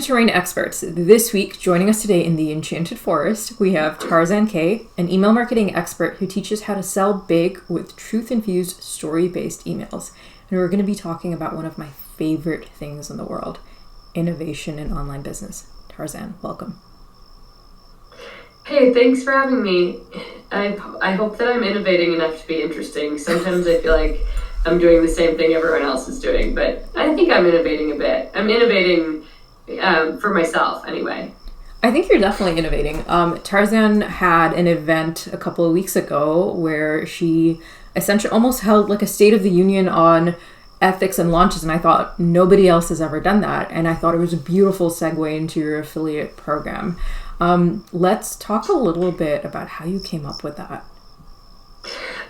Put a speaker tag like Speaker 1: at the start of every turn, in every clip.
Speaker 1: to Terrain Experts. This week, joining us today in the Enchanted Forest, we have Tarzan K, an email marketing expert who teaches how to sell big with truth-infused, story-based emails. And we're going to be talking about one of my favorite things in the world, innovation in online business. Tarzan, welcome.
Speaker 2: Hey, thanks for having me. I hope that I'm innovating enough to be interesting. Sometimes I feel like I'm doing the same thing everyone else is doing, but I think I'm innovating a bit. I'm innovating for myself anyway.
Speaker 1: I think you're definitely innovating. Tarzan had an event a couple of weeks ago where she essentially almost held like a State of the Union on ethics and launches, and I thought nobody else has ever done that, and I thought it was a beautiful segue into your affiliate program. Let's talk a little bit about how you came up with that.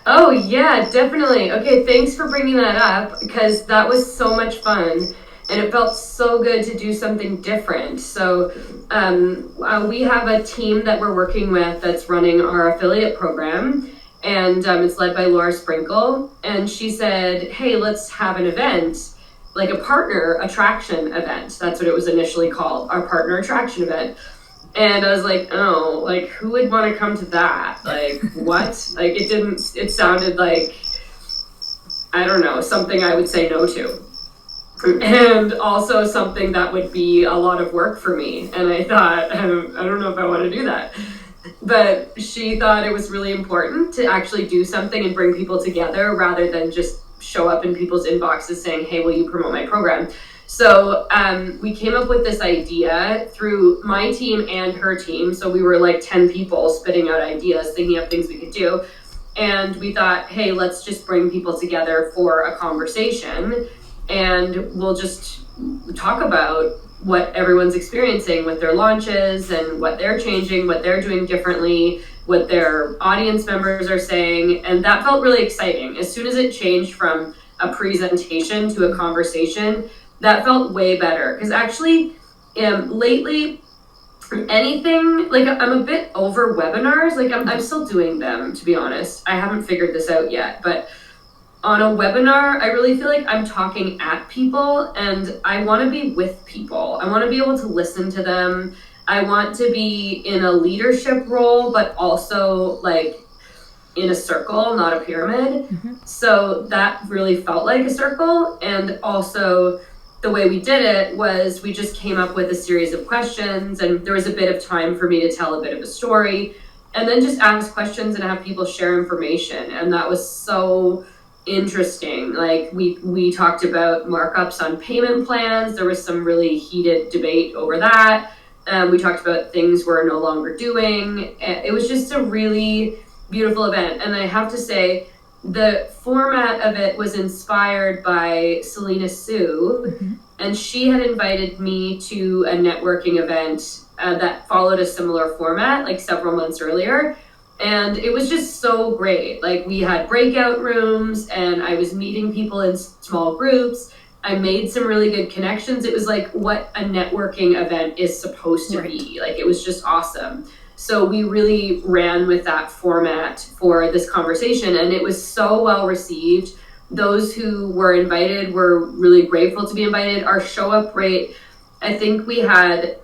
Speaker 2: Oh yeah, definitely. Okay, thanks for bringing that up because that was so much fun and it felt so good to do something different. So we have a team that we're working with that's running our affiliate program, and it's led by Laura Sprinkle, and she said, hey, let's have an event, like a partner attraction event. That's what it was initially called, our partner attraction event. And I was like, oh, like, who would want to come to that? Like, what? Like, it sounded like, I don't know, something I would say no to. And also something that would be a lot of work for me. And I thought, I don't know if I want to do that. But she thought it was really important to actually do something and bring people together rather than just show up in people's inboxes saying, hey, will you promote my program? So we came up with this idea through my team and her team. So we were like 10 people spitting out ideas, thinking of things we could do. And we thought, hey, let's just bring people together for a conversation. And we'll just talk about what everyone's experiencing with their launches and what they're changing, what they're doing differently, what their audience members are saying. And that felt really exciting. As soon as it changed from a presentation to a conversation, that felt way better, because actually lately anything, like I'm a bit over webinars. Like I'm still doing them, to be honest. I haven't figured this out yet, but on a webinar, I really feel like I'm talking at people and I want to be with people. I want to be able to listen to them. I want to be in a leadership role, but also like in a circle, not a pyramid. Mm-hmm. So that really felt like a circle. And also the way we did it was we just came up with a series of questions, and there was a bit of time for me to tell a bit of a story and then just ask questions and have people share information. And that was so interesting. Like we talked about markups on payment plans. There was some really heated debate over that. We talked about things we're no longer doing. It was just a really beautiful event. And I have to say, the format of it was inspired by Selena Sue, mm-hmm. and she had invited me to a networking event that followed a similar format like several months earlier. And it was just so great. Like we had breakout rooms and I was meeting people in small groups. I made some really good connections. It was like what a networking event is supposed to be. Like it was just awesome. So we really ran with that format for this conversation, and it was so well received. Those who were invited were really grateful to be invited. Our show up rate, I think we had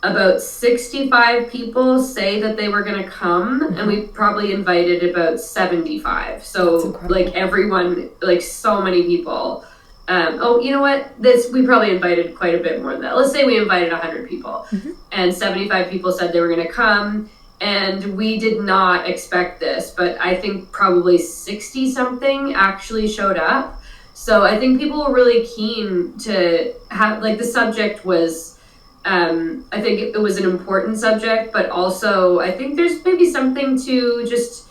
Speaker 2: about 65 people say that they were going to come, mm-hmm. and we probably invited about 75. So like everyone, like so many people. You know what? We probably invited quite a bit more than that. Let's say we invited 100 people, mm-hmm. and 75 people said they were going to come, and we did not expect this, but I think probably 60 something actually showed up. So I think people were really keen to have, like, the subject was, I think it was an important subject, but also I think there's maybe something to just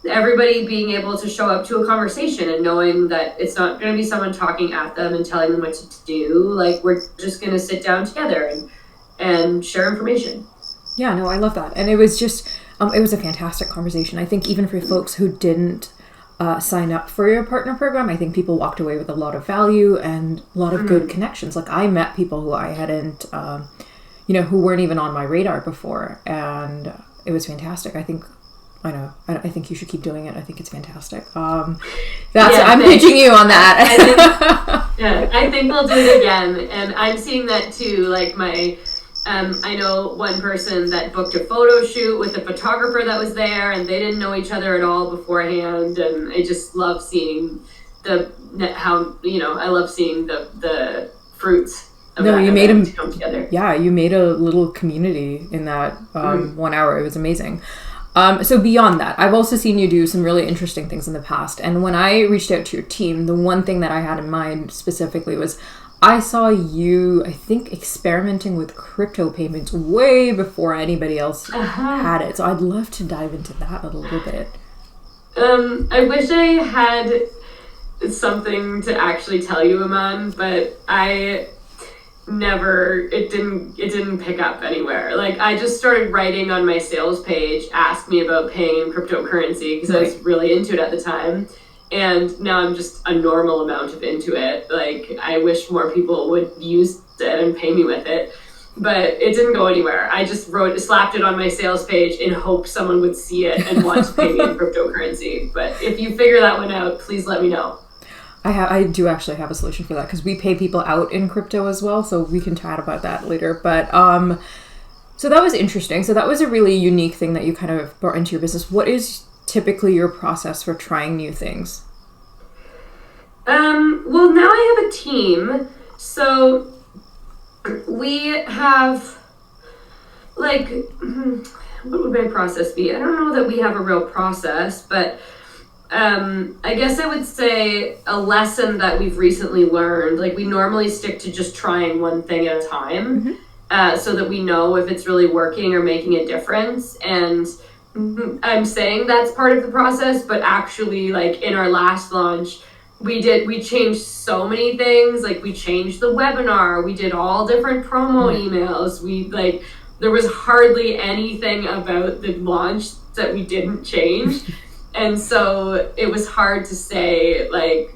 Speaker 2: everybody being able to show up to a conversation and knowing that it's not going to be someone talking at them and telling them what to do. Like we're just going to sit down together and share information.
Speaker 1: Yeah, no, I love that. And it was just, it was a fantastic conversation. I think even for folks who didn't sign up for your partner program, I think people walked away with a lot of value and a lot of mm-hmm. good connections. Like I met people who I hadn't, who weren't even on my radar before. And it was fantastic. I think I know. I think you should keep doing it. I think it's fantastic. I'm pitching you on that.
Speaker 2: I think we'll do it again. And I'm seeing that too. Like I know one person that booked a photo shoot with a photographer that was there, and they didn't know each other at all beforehand. And I just love seeing I love seeing the fruits.
Speaker 1: You made them
Speaker 2: come together.
Speaker 1: Yeah, you made a little community in that 1 hour. It was amazing. So beyond that, I've also seen you do some really interesting things in the past. And when I reached out to your team, the one thing that I had in mind specifically was I saw you, I think, experimenting with crypto payments way before anybody else had it. So I'd love to dive into that a little bit.
Speaker 2: I wish I had something to actually tell you, Aman, but it didn't pick up anywhere. Like, I just started writing on my sales page, ask me about paying in cryptocurrency, because I was really into it at the time. And now I'm just a normal amount of into it. Like, I wish more people would use it and pay me with it, but it didn't go anywhere. I just slapped it on my sales page in hope someone would see it and want to pay me in cryptocurrency. But if you figure that one out, please let me know.
Speaker 1: I do actually have a solution for that, because we pay people out in crypto as well, so we can chat about that later. But so that was interesting. So that was a really unique thing that you kind of brought into your business. What is typically your process for trying new things?
Speaker 2: Well, now I have a team, so we have, like, what would my process be? I don't know that we have a real process, but I guess I would say a lesson that we've recently learned, like, we normally stick to just trying one thing at a time, so that we know if it's really working or making a difference. And I'm saying that's part of the process, but actually, like, in our last launch, we changed so many things. Like, we changed the webinar, we did all different promo emails, there was hardly anything about the launch that we didn't change. And so it was hard to say, like,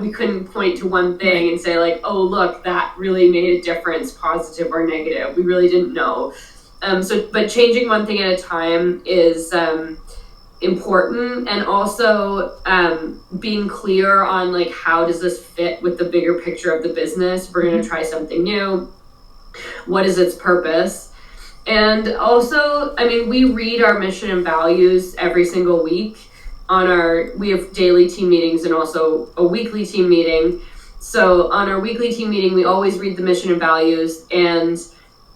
Speaker 2: we couldn't point to one thing and say, like, oh, look, that really made a difference, positive or negative. We really didn't know. But changing one thing at a time is important, and also being clear on, like, how does this fit with the bigger picture of the business? If we're going to try something new, what is its purpose? And also, I mean, we read our mission and values every single week we have daily team meetings and also a weekly team meeting. So on our weekly team meeting, we always read the mission and values, and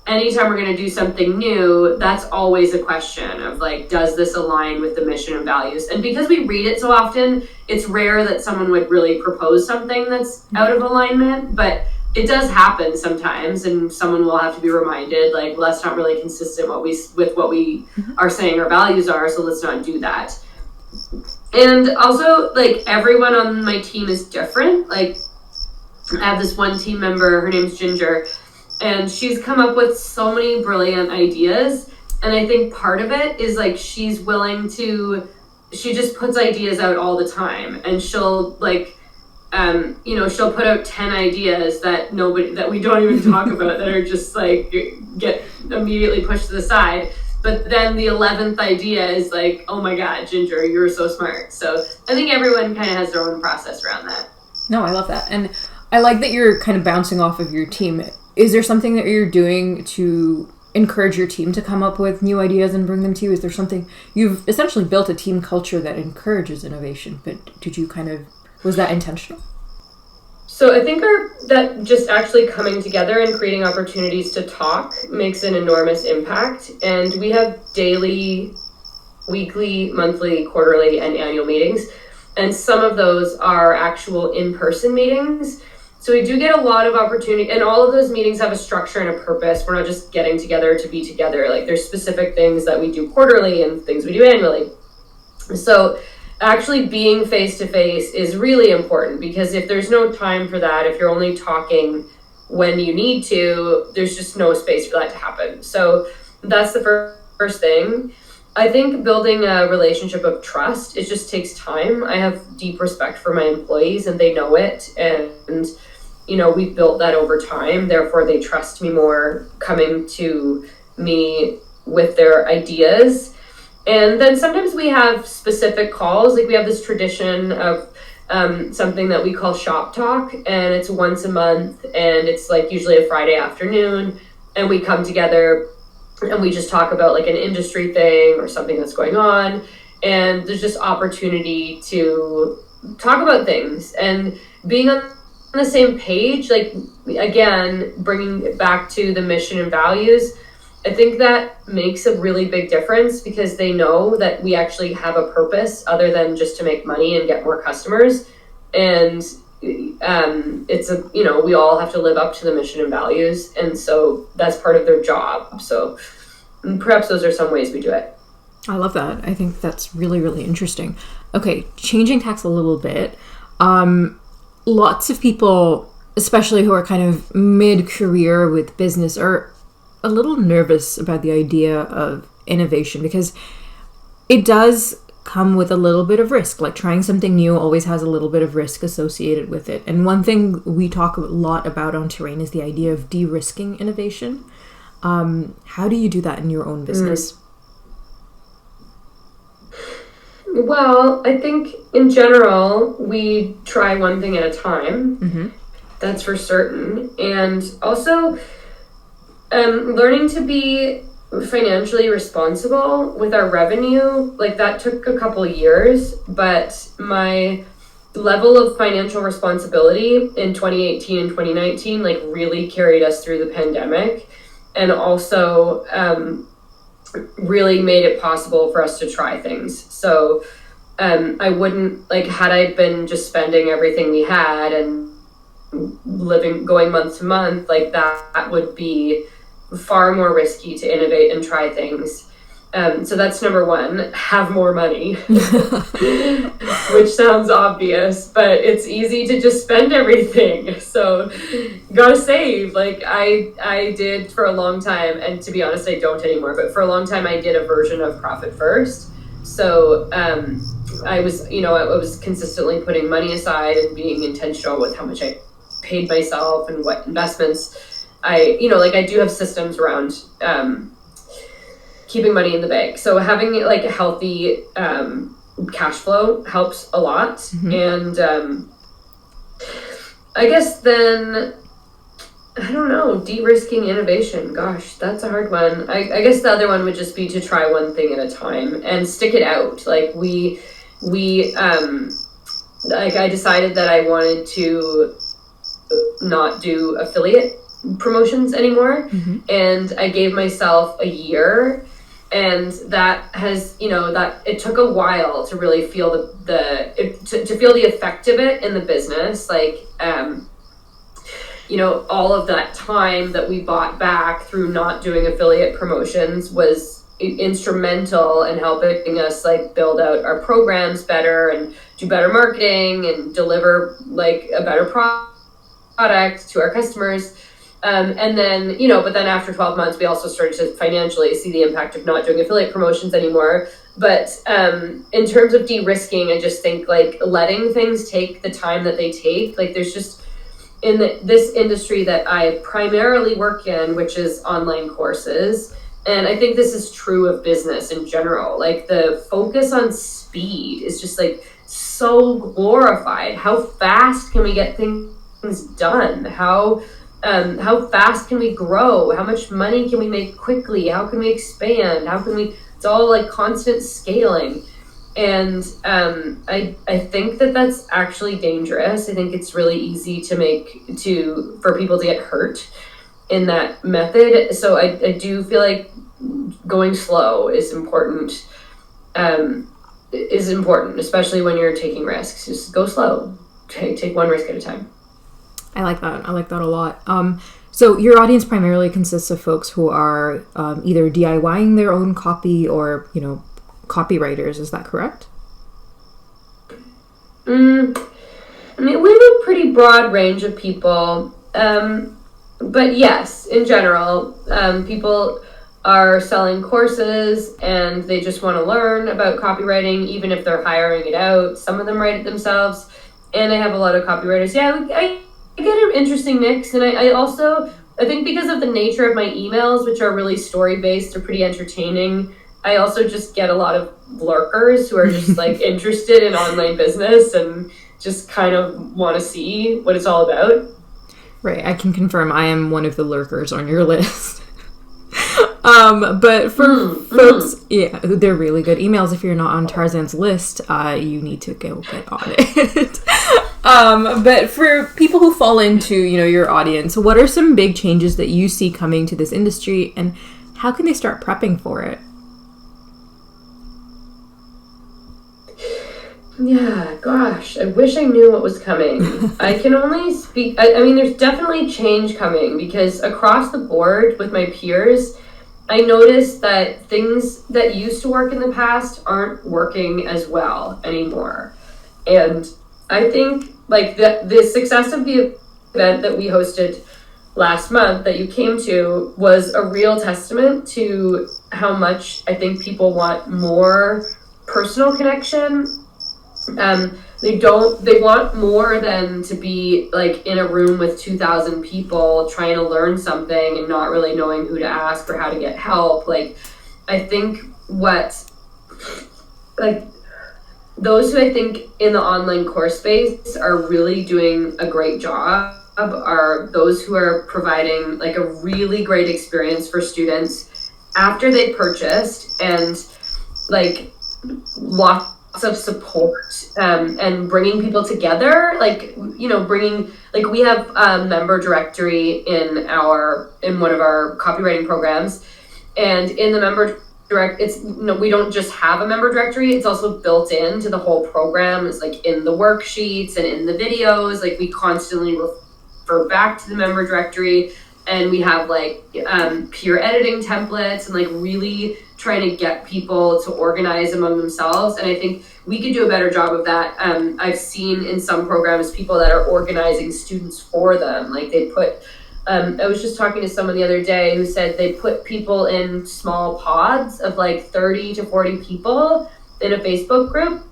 Speaker 2: anytime we're going to do something new, that's always a question of, like, does this align with the mission and values? And because we read it so often, it's rare that someone would really propose something that's out of alignment, but it does happen sometimes, and someone will have to be reminded, like, well, that's not really consistent with what we are saying our values are, so let's not do that. And also, like, everyone on my team is different. Like, I have this one team member, her name's Ginger, and she's come up with so many brilliant ideas. And I think part of it is, like, she just puts ideas out all the time, and she'll, like, she'll put out 10 ideas that we don't even talk about, that are just, like, get immediately pushed to the side. But then the 11th idea is like, oh my God, Ginger, you're so smart. So I think everyone kind of has their own process around that.
Speaker 1: No, I love that. And I like that you're kind of bouncing off of your team. Is there something that you're doing to encourage your team to come up with new ideas and bring them to you? Is there something, you've essentially built a team culture that encourages innovation, but was that intentional?
Speaker 2: So I think that just actually coming together and creating opportunities to talk makes an enormous impact. And we have daily, weekly, monthly, quarterly, and annual meetings. And some of those are actual in-person meetings. So we do get a lot of opportunity, and all of those meetings have a structure and a purpose. We're not just getting together to be together. Like, there's specific things that we do quarterly and things we do annually. So actually being face-to-face is really important, because if there's no time for that, if you're only talking when you need to, there's just no space for that to happen. So that's the first thing. I think building a relationship of trust, it just takes time. I have deep respect for my employees, and they know it. And, we've built that over time. Therefore, they trust me more coming to me with their ideas. And then sometimes we have specific calls. Like we have this tradition of something that we call shop talk, and it's once a month, and it's like usually a Friday afternoon, and we come together and we just talk about like an industry thing or something that's going on, and there's just opportunity to talk about things and being on the same page. Like, again, bringing it back to the mission and values, I think that makes a really big difference, because they know that we actually have a purpose other than just to make money and get more customers. And it's a, you know, we all have to live up to the mission and values, and so that's part of their job. So perhaps those are some ways we do it.
Speaker 1: I love that. I think that's really, really interesting. Okay, changing tacks a little bit. Lots of people, especially who are kind of mid-career with business, are a little nervous about the idea of innovation, because it does come with a little bit of risk. Like, trying something new always has a little bit of risk associated with it. And one thing we talk a lot about on Terrain is the idea of de-risking innovation. How do you do that in your own business?
Speaker 2: Well, I think in general, we try one thing at a time. Mm-hmm. That's for certain. And also, learning to be financially responsible with our revenue, like that took a couple of years, but my level of financial responsibility in 2018 and 2019 like really carried us through the pandemic, and also really made it possible for us to try things. So I wouldn't, like, had I been just spending everything we had and going month to month, like that would be far more risky to innovate and try things. So that's number one, have more money, which sounds obvious, but it's easy to just spend everything. So you gotta save. Like I did for a long time, and to be honest, I don't anymore, but for a long time I did a version of Profit First. So I was consistently putting money aside and being intentional with how much I paid myself and what investments I do have systems around keeping money in the bank. So having like a healthy cash flow helps a lot. Mm-hmm. And I guess then, I don't know, de-risking innovation. Gosh, that's a hard one. I guess the other one would just be to try one thing at a time and stick it out. Like we I decided that I wanted to not do affiliate promotions anymore. Mm-hmm. And I gave myself a year, and that has, that it took a while to really feel to feel the effect of it in the business. Like, all of that time that we bought back through not doing affiliate promotions was instrumental in helping us like build out our programs better and do better marketing and deliver like a better product to our customers. And then, but then after 12 months, we also started to financially see the impact of not doing affiliate promotions anymore. But in terms of de-risking, I just think like letting things take the time that they take. Like there's just, in this industry that I primarily work in, which is online courses, and I think this is true of business in general, like the focus on speed is just like so glorified. How fast can we get things done? How fast can we grow? How much money can we make quickly? How can we expand? It's all like constant scaling. And I think that that's actually dangerous. I think it's really easy for people to get hurt in that method. So I do feel like going slow is important, especially when you're taking risks. Just go slow. Take one risk at a time.
Speaker 1: I like that. I like that a lot. So your audience primarily consists of folks who are either DIYing their own copy or, copywriters. Is that correct?
Speaker 2: I mean, we have a pretty broad range of people. But yes, in general, people are selling courses and they just want to learn about copywriting, even if they're hiring it out. Some of them write it themselves. And I have a lot of copywriters. Yeah, I get an interesting mix. And I also think because of the nature of my emails, which are really story-based, they're pretty entertaining. I also just get a lot of lurkers who are just like interested in online business and just kind of want to see what it's all about.
Speaker 1: Right, I can confirm I am one of the lurkers on your list. But for folks, yeah, they're really good emails. If you're not on Tarzan's list, you need to go get on it. But for people who fall into, your audience, what are some big changes that you see coming to this industry, and how can they start prepping for it?
Speaker 2: Yeah, gosh, I wish I knew what was coming. I can only speak, I mean, there's definitely change coming, because across the board with my peers, I noticed that things that used to work in the past aren't working as well anymore. And I think like the success of the event that we hosted last month that you came to was a real testament to how much I think people want more personal connection. They want more than to be like in a room with 2,000 people trying to learn something and not really knowing who to ask or how to get help. Like, I think those who I think in the online course space are really doing a great job are those who are providing like a really great experience for students after they purchased, and like lots of support, and bringing people together, bringing, like, we have a member directory in one of our copywriting programs, and in the member we don't just have a member directory, it's also built into the whole program. It's like in the worksheets and in the videos, like we constantly refer back to the member directory, and we have like peer editing templates and like really trying to get people to organize among themselves. And I think we could do a better job of that. I've seen in some programs people that are organizing students for them. Like they put, I was just talking to someone the other day who said they put people in small pods of like 30 to 40 people in a Facebook group.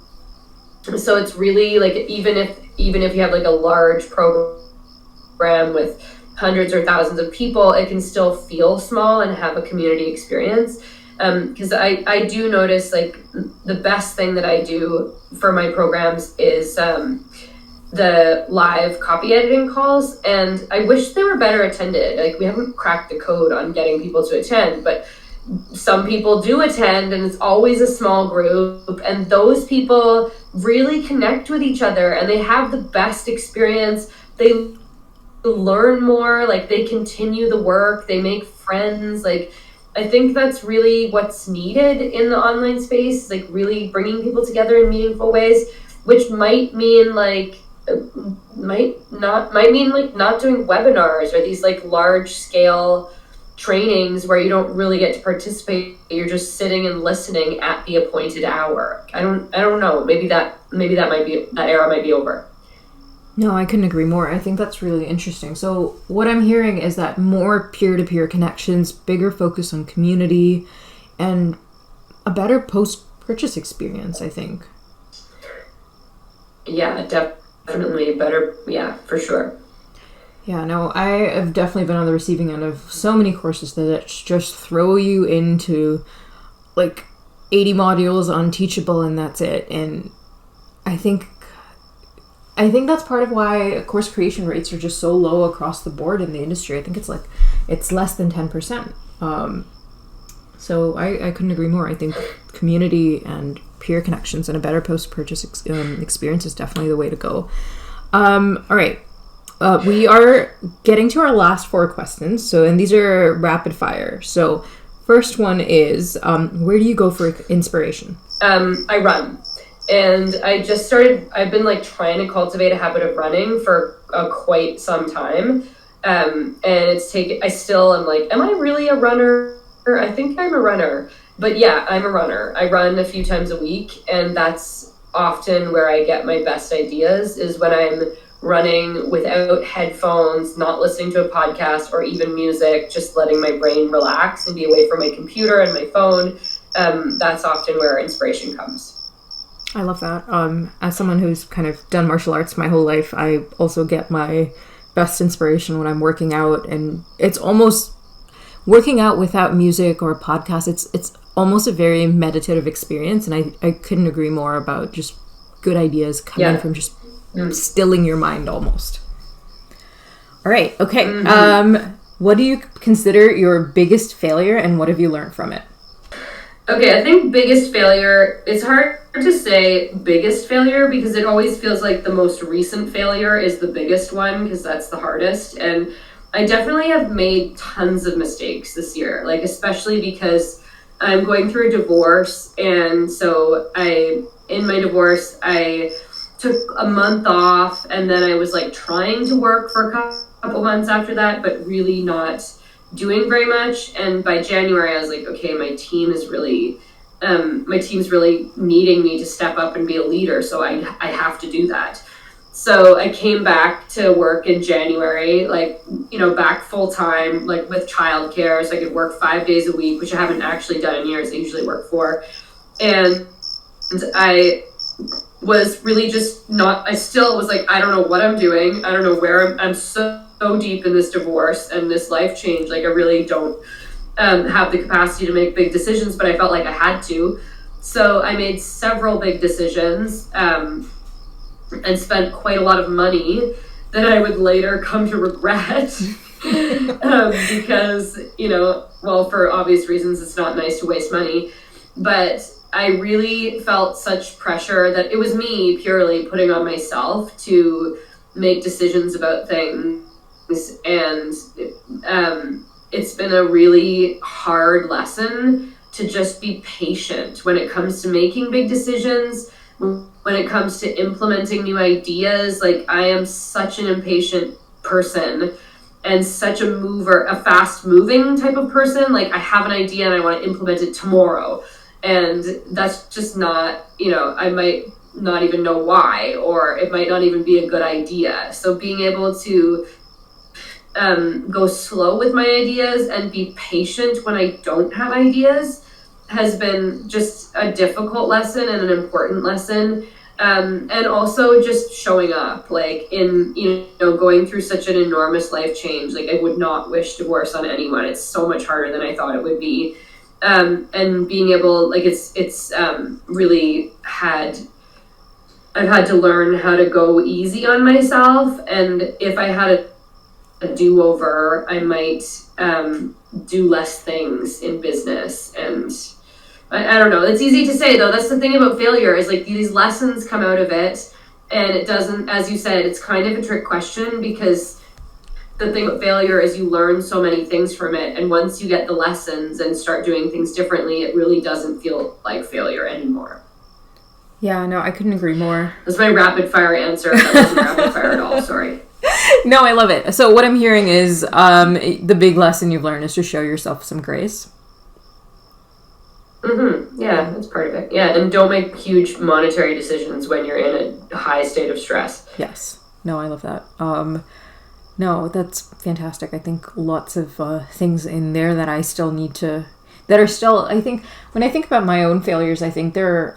Speaker 2: So it's really like, even if you have like a large program with hundreds or thousands of people, it can still feel small and have a community experience. Because I do notice like the best thing that I do for my programs is the live copy editing calls, and I wish they were better attended. Like we haven't cracked the code on getting people to attend, but some people do attend, and it's always a small group, and those people really connect with each other and they have the best experience. They learn more, like they continue the work, they make friends. Like I think that's really what's needed in the online space, like really bringing people together in meaningful ways, which might mean like not doing webinars or these like large scale trainings where you don't really get to participate. You're just sitting and listening at the appointed hour. I don't know. Maybe that era might be over.
Speaker 1: No, I couldn't agree more. I think that's really interesting. So what I'm hearing is that more peer-to-peer connections, bigger focus on community, and a better post-purchase experience, I think.
Speaker 2: Yeah, definitely better. Yeah, for sure.
Speaker 1: Yeah, no, I have definitely been on the receiving end of so many courses that just throw you into like 80 modules on Teachable and that's it. And I think that's part of why course creation rates are just so low across the board in the industry. I think it's less than 10%. So I couldn't agree more. I think community and peer connections and a better post-purchase experience is definitely the way to go. All right. We are getting to our last 4 questions. And these are rapid fire. So first one is, where do you go for inspiration?
Speaker 2: I run. And I've been like trying to cultivate a habit of running for quite some time. And I'm like, am I really a runner? I think I'm a runner. But yeah, I'm a runner. I run a few times a week, and that's often where I get my best ideas, is when I'm running without headphones, not listening to a podcast or even music, just letting my brain relax and be away from my computer and my phone. That's often where inspiration comes.
Speaker 1: I love that. As someone who's kind of done martial arts my whole life, I also get my best inspiration when I'm working out, and it's almost working out without music or podcast. It's almost a very meditative experience, and I couldn't agree more about just good ideas coming from just stilling your mind almost. All right, okay. What do you consider your biggest failure, and what have you learned from it?
Speaker 2: Okay, I think biggest failure, it's hard to say biggest failure because it always feels like the most recent failure is the biggest one because that's the hardest. And I definitely have made tons of mistakes this year, like especially because I'm going through a divorce. And so in my divorce, I took a month off, and then I was like trying to work for a couple months after that, but really not doing very much. And by January, I was like, okay, my team's really needing me to step up and be a leader. So I have to do that. So I came back to work in January, like, back full time, like with childcare. So I could work 5 days a week, which I haven't actually done in years. I usually work 4. And I was really just I still was like, I don't know what I'm doing. I don't know where I'm so deep in this divorce and this life change. Like I really don't have the capacity to make big decisions, but I felt like I had to. So I made several big decisions and spent quite a lot of money that I would later come to regret because, for obvious reasons, it's not nice to waste money. But I really felt such pressure that it was me purely putting on myself to make decisions about things. And it's been a really hard lesson to just be patient when it comes to making big decisions, when it comes to implementing new ideas. Like I am such an impatient person and such a fast moving type of person. Like I have an idea and I want to implement it tomorrow. And that's just not, I might not even know why, or it might not even be a good idea. So being able to go slow with my ideas and be patient when I don't have ideas has been just a difficult lesson and an important lesson. And also just showing up, like in, going through such an enormous life change. Like I would not wish divorce on anyone. It's so much harder than I thought it would be. And being able, like it's really I've had to learn how to go easy on myself. And if I had a do-over, I might do less things in business. And I don't know. It's easy to say, though. That's the thing about failure is like these lessons come out of it, and it doesn't, as you said, it's kind of a trick question because the thing about failure is you learn so many things from it. And once you get the lessons and start doing things differently, it really doesn't feel like failure anymore.
Speaker 1: Yeah, no, I couldn't agree more.
Speaker 2: That's my rapid fire answer. That wasn't rapid fire at all. Sorry.
Speaker 1: No, I love it. So what I'm hearing is the big lesson you've learned is to show yourself some grace.
Speaker 2: Mm-hmm. Yeah, that's part of it. Yeah, and don't make huge monetary decisions when you're in a high state of stress.
Speaker 1: Yes. No, I love that. No, that's fantastic. I think lots of things in there that I still need to... That are still... I think... When I think about my own failures, I think they're...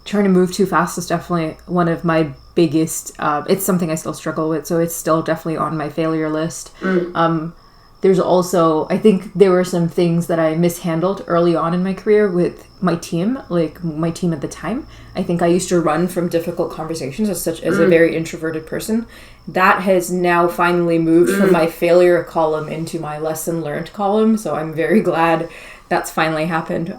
Speaker 1: trying to move too fast is definitely one of my biggest... it's something I still struggle with, so it's still definitely on my failure list. There's also... I think there were some things that I mishandled early on in my career with my team, like my team at the time. I think I used to run from difficult conversations as a very introverted person. That has now finally moved from my failure column into my lesson learned column, so I'm very glad that's finally happened.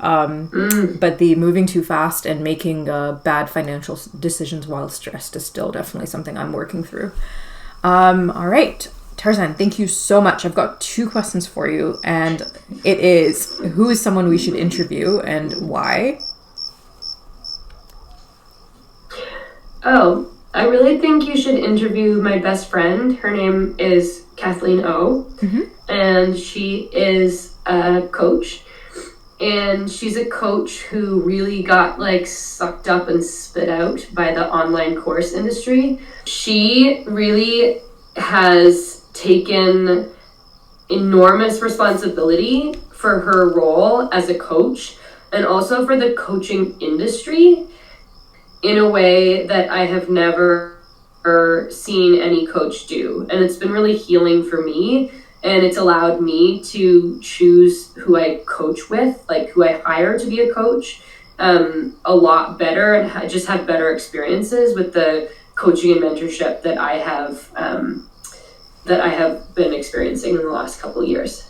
Speaker 1: But the moving too fast and making bad financial decisions while stressed is still definitely something I'm working through. All right, Tarzan, thank you so much. I've got 2 questions for you, and it is, who is someone we should interview and why?
Speaker 2: Oh, I really think you should interview my best friend. Her name is Kathleen O, and she is a coach. And she's a coach who really got like sucked up and spit out by the online course industry. She really has taken enormous responsibility for her role as a coach and also for the coaching industry in a way that I have never seen any coach do. And it's been really healing for me And it's allowed me to choose who I coach with, like who I hire to be a coach, a lot better, and just have better experiences with the coaching and mentorship that I have been experiencing in the last couple of years.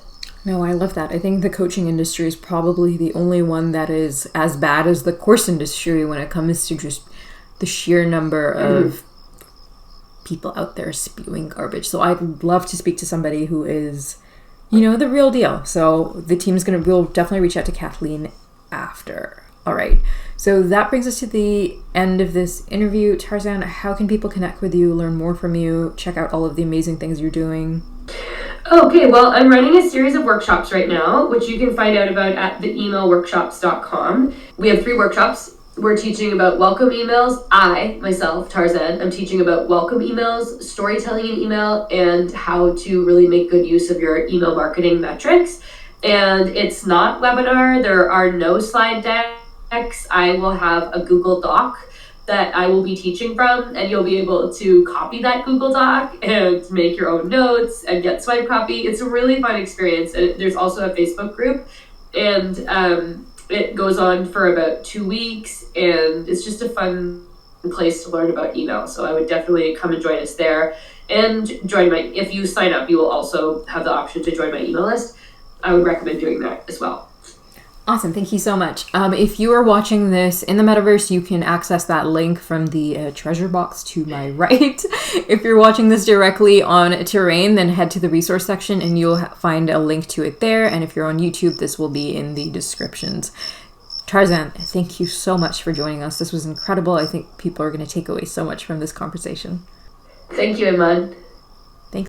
Speaker 1: No, I love that. I think the coaching industry is probably the only one that is as bad as the course industry when it comes to just the sheer number of people out there spewing garbage. So I'd love to speak to somebody who is, the real deal. So the team's we'll definitely reach out to Kathleen after. All right. So that brings us to the end of this interview. Tarzan, how can people connect with you, learn more from you, check out all of the amazing things you're doing?
Speaker 2: Okay, well, I'm running a series of workshops right now, which you can find out about at theemailworkshops.com. We have 3 workshops. We're teaching about welcome emails. I, myself, Tarzan, I'm teaching about welcome emails, storytelling in email, and how to really make good use of your email marketing metrics. And it's not webinar. There are no slide decks. I will have a Google Doc that I will be teaching from, and you'll be able to copy that Google Doc and make your own notes and get swipe copy. It's a really fun experience. And there's also a Facebook group, and it goes on for about 2 weeks, and it's just a fun place to learn about email. So I would definitely come and join us there, and if you sign up, you will also have the option to join my email list. I would recommend doing that as well.
Speaker 1: Awesome. Thank you so much. If you are watching this in the metaverse, you can access that link from the treasure box to my right. If you're watching this directly on Terrain, then head to the resource section and you'll find a link to it there. And if you're on YouTube, this will be in the descriptions. Tarzan, thank you so much for joining us. This was incredible. I think people are going to take away so much from this conversation.
Speaker 2: Thank you, Iman.